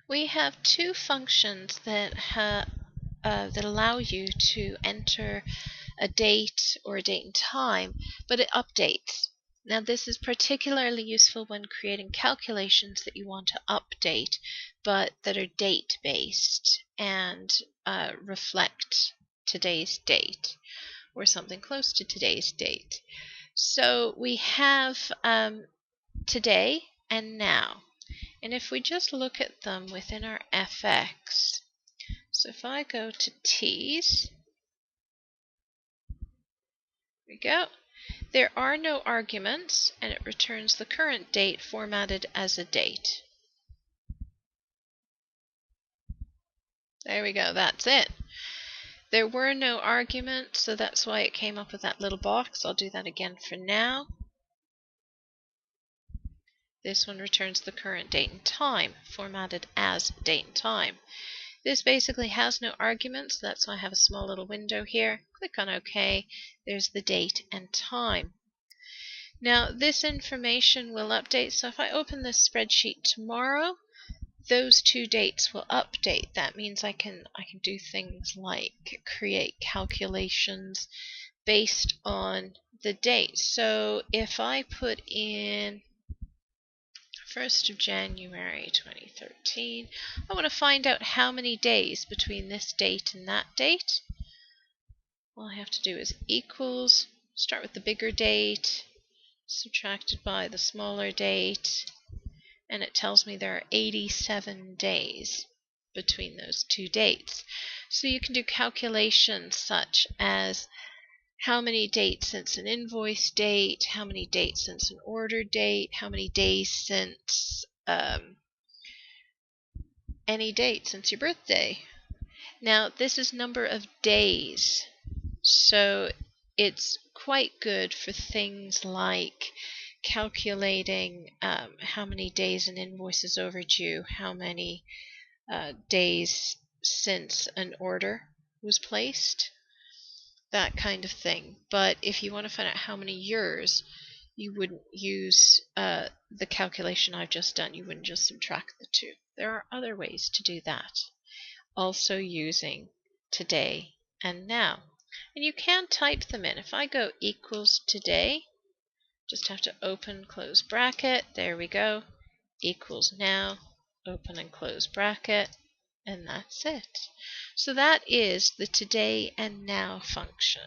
We have two functions that allow you to enter a date or a date and time, but it updates. Now this is particularly useful when creating calculations that you want to update, but that are date based and reflect today's date or something close to today's date. So we have today and now. And if we just look at them within our FX, so if I go to T's, there we go. There are no arguments, and it returns the current date formatted as a date. There we go, that's it. There were no arguments, so that's why it came up with that little box. I'll do that again for now. This one returns the current date and time, formatted as date and time. This basically has no arguments, that's why I have a small little window here. Click on OK. There's the date and time. Now this information will update, so if I open this spreadsheet tomorrow, those two dates will update. That means I can do things like create calculations based on the date. So if I put in 1st of January 2013, I want to find out how many days between this date and that date. All I have to do is equals, start with the bigger date, subtracted by the smaller date, and it tells me there are 87 days between those two dates. So you can do calculations such as how many dates since an invoice date, how many dates since an order date, how many days since any date since your birthday. Now this is number of days, so it's quite good for things like calculating how many days an invoice is overdue, how many days since an order was placed, that kind of thing. But if you want to find out how many years, you wouldn't use the calculation I've just done. You wouldn't just subtract the two. There are other ways to do that, also using today and now. And you can type them in. If I go equals today, just have to open, close bracket, there we go, equals now, open and close bracket, and that's it. So that is the today and now function.